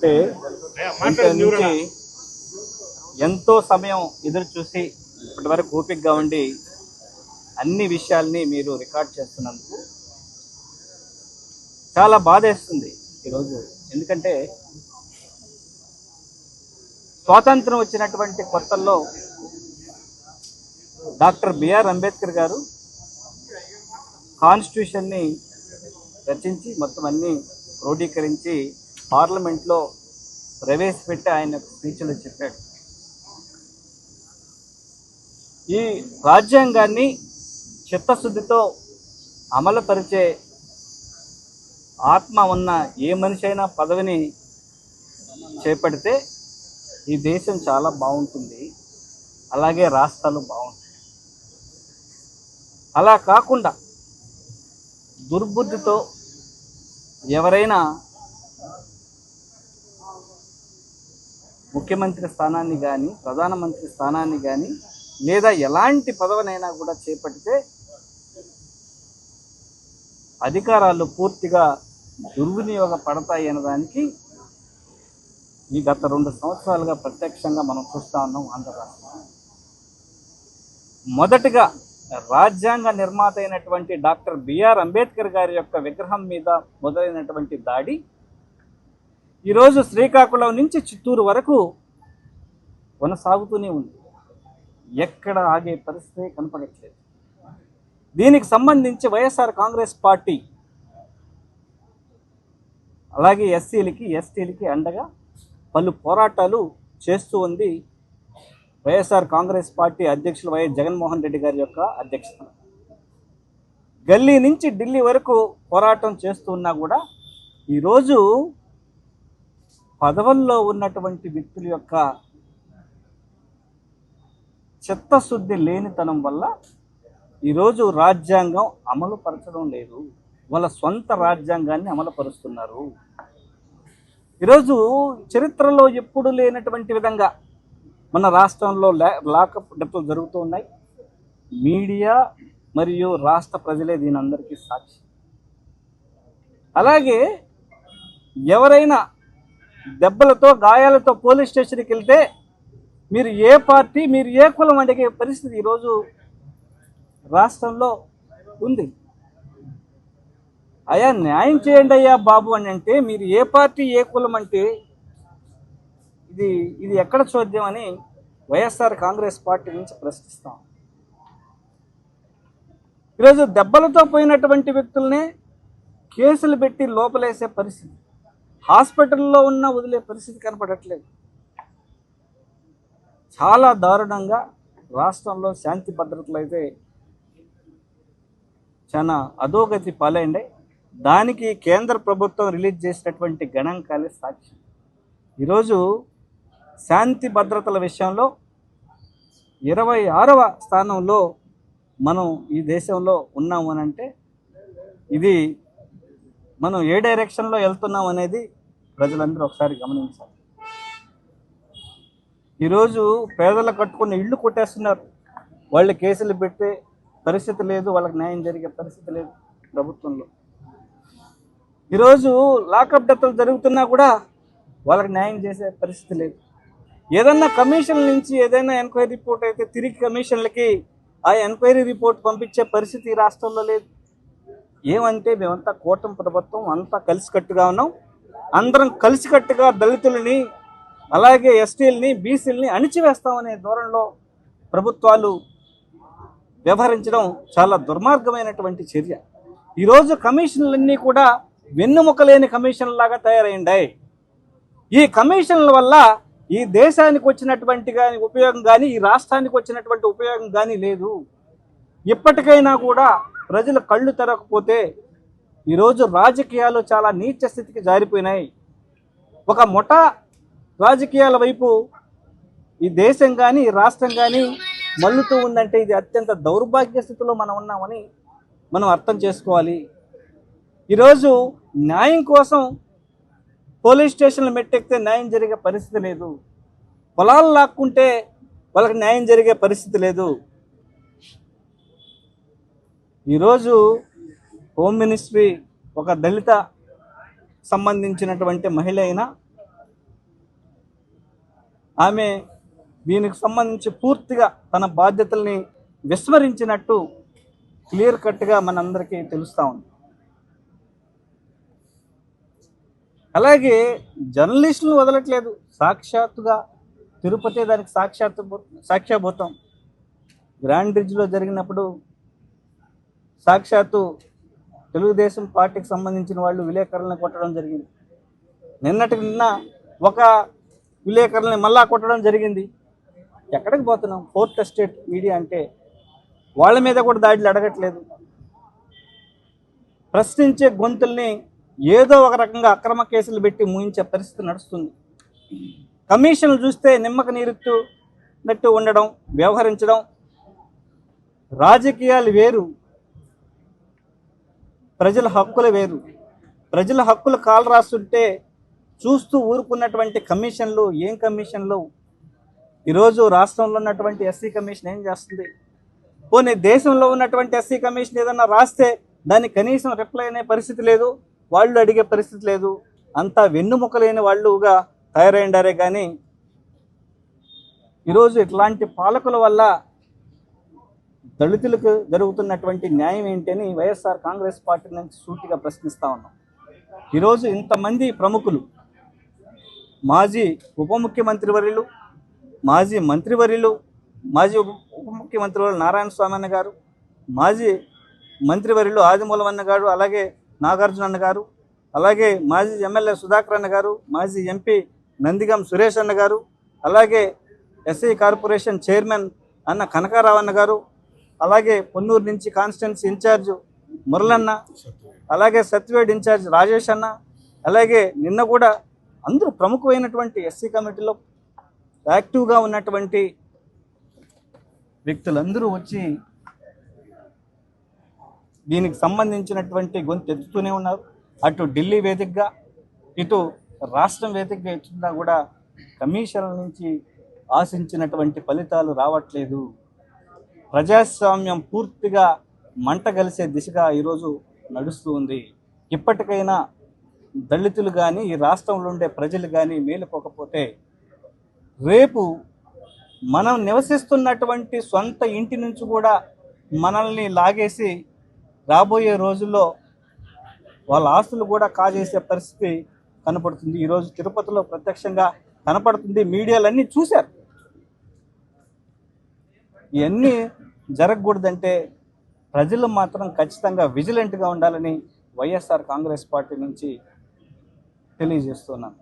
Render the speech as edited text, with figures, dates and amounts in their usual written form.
చూస్తే నుంచి ఎంతో సమయం ఎదురు చూసి ఇప్పటి వరకు ఓపికగా ఉండి అన్ని విషయాల్ని మీరు రికార్డ్ చేస్తున్నందుకు చాలా బాధేస్తుంది ఈరోజు. ఎందుకంటే స్వాతంత్రం వచ్చినటువంటి కొత్తల్లో డాక్టర్ బిఆర్ అంబేద్కర్ గారు కాన్స్టిట్యూషన్ని రచించి మొత్తం అన్నీ క్రోడీకరించి పార్లమెంట్లో ప్రవేశపెట్టి ఆయన స్పీచ్లో చెప్పాడు. ఈ రాజ్యాంగాన్ని చిత్తశుద్ధితో అమలుపరిచే ఆత్మ ఉన్న ఏ మనిషి అయినా పదవిని చేపడితే ఈ దేశం చాలా బాగుంటుంది, అలాగే రాష్ట్రాలు బాగుంటాయి. అలా కాకుండా దుర్బుద్ధితో ఎవరైనా ముఖ్యమంత్రి స్థానాన్ని కానీ ప్రధానమంత్రి స్థానాన్ని కానీ లేదా ఎలాంటి పదవినైనా కూడా చేపడితే అధికారాలు పూర్తిగా దుర్వినియోగపడతాయి అన్నదానికి ఈ గత 2 సంవత్సరాలుగా ప్రత్యక్షంగా మనం చూస్తూ ఉన్నాం ఆంధ్ర రాష్ట్రం. మొదటగా రాజ్యాంగ నిర్మాత అయినటువంటి డాక్టర్ బిఆర్ అంబేద్కర్ గారి యొక్క విగ్రహం మీద మొదలైనటువంటి దాడి ఈరోజు శ్రీకాకుళం నుంచి చిత్తూరు వరకు కొనసాగుతూనే ఉంది. ఎక్కడ ఆగే పరిస్థితి కనపడట్లేదు. దీనికి సంబంధించి వైఎస్ఆర్ కాంగ్రెస్ పార్టీ అలాగే ఎస్సీలకి ఎస్టీలకి అండగా పలు పోరాటాలు చేస్తూ ఉంది. వైఎస్ఆర్ కాంగ్రెస్ పార్టీ అధ్యక్షులు వైఎస్ జగన్మోహన్ రెడ్డి గారి యొక్క అధ్యక్షత గల్లీ నుంచి ఢిల్లీ వరకు పోరాటం చేస్తూ ఉన్నా కూడా ఈరోజు పదవుల్లో ఉన్నటువంటి వ్యక్తుల యొక్క చిత్తశుద్ధి లేనితనం వల్ల ఈరోజు రాజ్యాంగం అమలు పరచడం లేదు. వాళ్ళ సొంత రాజ్యాంగాన్ని అమలుపరుస్తున్నారు. ఈరోజు చరిత్రలో ఎప్పుడు లేనటువంటి విధంగా మన రాష్ట్రంలో లాకప్ డెత్లు జరుగుతూ ఉన్నాయి. మీడియా మరియు రాష్ట్ర ప్రజలే దీని అందరికీ సాక్షి. అలాగే ఎవరైనా దెబ్బలతో గాయాలతో పోలీస్ స్టేషన్కి వెళ్తే మీరు ఏ పార్టీ మీరు ఏ కులం అడిగే పరిస్థితి ఈరోజు రాష్ట్రంలో ఉంది. అయ్యా న్యాయం చేయండి అయ్యా బాబు అని అంటే మీరు ఏ పార్టీ ఏ కులం అంటే ఇది ఎక్కడ చూద్దాం అని వైఎస్ఆర్ కాంగ్రెస్ పార్టీ నుంచి ప్రశ్నిస్తాం. ఈరోజు దెబ్బలతో పోయినటువంటి వ్యక్తులనే కేసులు పెట్టి లోపలేసే పరిస్థితి, హాస్పిటల్లో ఉన్న వదిలే పరిస్థితి కనపడట్లేదు. చాలా దారుణంగా రాష్ట్రంలో శాంతి భద్రతలు అయితే చాలా అధోగతి పాలైండే. దానికి కేంద్ర ప్రభుత్వం రిలీజ్ చేసినటువంటి గణాంకాలే సాక్షి. ఈరోజు శాంతి భద్రతల విషయంలో 26వ స్థానంలో మనం ఈ దేశంలో ఉన్నాము అని అంటే ఇది మనం ఏ డైరెక్షన్లో వెళ్తున్నాం అనేది ప్రజలందరూ ఒకసారి గమనించాలి. ఈరోజు పేదలు కట్టుకున్న ఇళ్ళు కొట్టేస్తున్నారు. వాళ్ళు కేసులు పెట్టే పరిస్థితి లేదు, వాళ్ళకి న్యాయం జరిగే పరిస్థితి లేదు ప్రభుత్వంలో. ఈరోజు లాకప్ డెత్లు జరుగుతున్నా కూడా వాళ్ళకి న్యాయం చేసే పరిస్థితి లేదు. ఏదన్నా కమిషన్ నుంచి ఏదైనా ఎంక్వైరీ రిపోర్ట్ అయితే తిరిగి కమిషన్లకి ఆ ఎంక్వైరీ రిపోర్ట్ పంపించే పరిస్థితి ఈ రాష్ట్రంలో లేదు. ఏమంటే మేమంతా కూటమి ప్రభుత్వం అంతా కలిసికట్టుగా ఉన్నాం, అందరం కలిసికట్టుగా దళితులని అలాగే ఎస్టీలని బీసీలని అణిచివేస్తామనే ధోరణిలో ప్రభుత్వాలు వ్యవహరించడం చాలా దుర్మార్గమైనటువంటి చర్య. ఈరోజు కమిషన్లన్నీ కూడా వెన్నుముకలేని కమిషన్లాగా తయారైండాయి. ఈ కమిషన్ల వల్ల ఈ దేశానికి వచ్చినటువంటి కానీ ఉపయోగం కానీ ఈ రాష్ట్రానికి వచ్చినటువంటి ఉపయోగం కానీ లేదు. ఇప్పటికైనా కూడా ప్రజలు కళ్ళు తెరకపోతే ఈరోజు రాజకీయాలు చాలా నీచ స్థితికి జారిపోయినాయి. ఒక ముఠా రాజకీయాల వైపు ఈ దేశం కానీ ఈ రాష్ట్రం కానీ మల్లుతూ ఉందంటే ఇది అత్యంత దౌర్భాగ్య స్థితిలో మనం ఉన్నామని మనం అర్థం చేసుకోవాలి. ఈరోజు న్యాయం కోసం పోలీస్ స్టేషన్లు మెట్టెక్కితే న్యాయం జరిగే పరిస్థితి లేదు, పొలాలు లాక్కుంటే వాళ్ళకి న్యాయం జరిగే పరిస్థితి లేదు. ఈరోజు హోమ్ మినిస్ట్రీ ఒక దళిత సంబంధించినటువంటి మహిళ అయినా ఆమె దీనికి సంబంధించి పూర్తిగా తన బాధ్యతల్ని విస్మరించినట్టు క్లియర్ కట్గా మనందరికీ తెలుస్తూ ఉంది. అలాగే జర్నలిస్టులు వదలట్లేదు. సాక్షాత్తుగా తిరుపతి దానికి సాక్ష్యభూతం. గ్రాండ్ బ్రిడ్జ్లో జరిగినప్పుడు సాక్షాత్తు తెలుగుదేశం పార్టీకి సంబంధించిన వాళ్ళు విలేకరులను కొట్టడం జరిగింది. నిన్న ఒక విలేకరులని మళ్ళా కొట్టడం జరిగింది. ఎక్కడికి పోతున్నాం? ఫోర్త్ ఎస్టేట్ మీడియా అంటే వాళ్ళ మీద కూడా దాడులు అడగట్లేదు. ప్రశ్నించే గొంతుల్ని ఏదో ఒక రకంగా అక్రమ కేసులు పెట్టి ముగించే పరిస్థితి నడుస్తుంది. కమిషన్లు చూస్తే నిమ్మక నీరెత్తునట్టు ఉండడం, వ్యవహరించడం. రాజకీయాలు వేరు, ప్రజల హక్కులు వేరు. ప్రజల హక్కులు కాలు రాస్తుంటే చూస్తూ ఊరుకున్నటువంటి కమిషన్లు ఏం కమిషన్లు? ఈరోజు రాష్ట్రంలో ఉన్నటువంటి ఎస్సీ కమిషన్ ఏం చేస్తుంది? పోనీ దేశంలో ఉన్నటువంటి ఎస్సీ కమిషన్ ఏదన్నా రాస్తే దానికి కనీసం రిప్లై అనే పరిస్థితి లేదు, వాళ్ళు అడిగే పరిస్థితి లేదు. అంతా వెన్నుముక్కలేని వాళ్ళుగా తయారైండారే. కానీ ఈరోజు ఇట్లాంటి పాలకుల వల్ల దళితులకు జరుగుతున్నటువంటి న్యాయం ఏంటి అని వైఎస్ఆర్ కాంగ్రెస్ పార్టీ నుంచి సూటిగా ప్రశ్నిస్తూ ఉన్నాం. ఈరోజు ఇంతమంది ప్రముఖులు, మాజీ ఉప ముఖ్యమంత్రి నారాయణ స్వామి అన్న గారు, మాజీ మంత్రివర్యులు ఆదిమూలం అన్న గారు, అలాగే నాగార్జున అన్న గారు, అలాగే మాజీ ఎమ్మెల్యే సుధాకర్ అన్న గారు, మాజీ ఎంపీ నందిగం సురేష్ అన్న గారు, అలాగే ఎస్ఐ కార్పొరేషన్ చైర్మన్ అన్న కనకారావు అన్న గారు, అలాగే పొన్నూరు నుంచి కాన్స్టిట్యున్సీ ఇన్ఛార్జ్ మురళన్న, అలాగే సత్యవేడ్ ఇన్ఛార్జ్ రాజేష్ అన్న, అలాగే నిన్న కూడా అందరూ ప్రముఖమైనటువంటి ఎస్సీ కమిటీలో యాక్టివ్గా ఉన్నటువంటి వ్యక్తులందరూ వచ్చి దీనికి సంబంధించినటువంటి గొంతు ఎత్తుతూనే ఉన్నారు. అటు ఢిల్లీ వేదికగా, ఇటు రాష్ట్రం వేదికగా ఎత్తున్నా కూడా కమిషన్ల నుంచి ఆశించినటువంటి ఫలితాలు రావట్లేదు. ప్రజాస్వామ్యం పూర్తిగా మంట కలిసే దిశగా ఈరోజు నడుస్తూ ఉంది. ఇప్పటికైనా దళితులు కానీ, ఈ రాష్ట్రంలో ఉండే ప్రజలు కానీ మేలుకోకపోతే రేపు మనం నివసిస్తున్నటువంటి సొంత ఇంటి నుంచి కూడా మనల్ని లాగేసి రాబోయే రోజుల్లో వాళ్ళ ఆస్తులు కూడా కాజేసే పరిస్థితి కనపడుతుంది. ఈరోజు తిరుపతిలో ప్రత్యక్షంగా కనపడుతుంది. మీడియాలన్నీ చూశారు. ఇవన్నీ జరగకూడదంటే ప్రజలు మాత్రం ఖచ్చితంగా విజిలెంట్గా ఉండాలని వైఎస్ఆర్ కాంగ్రెస్ పార్టీ నుంచి తెలియజేస్తున్నాను.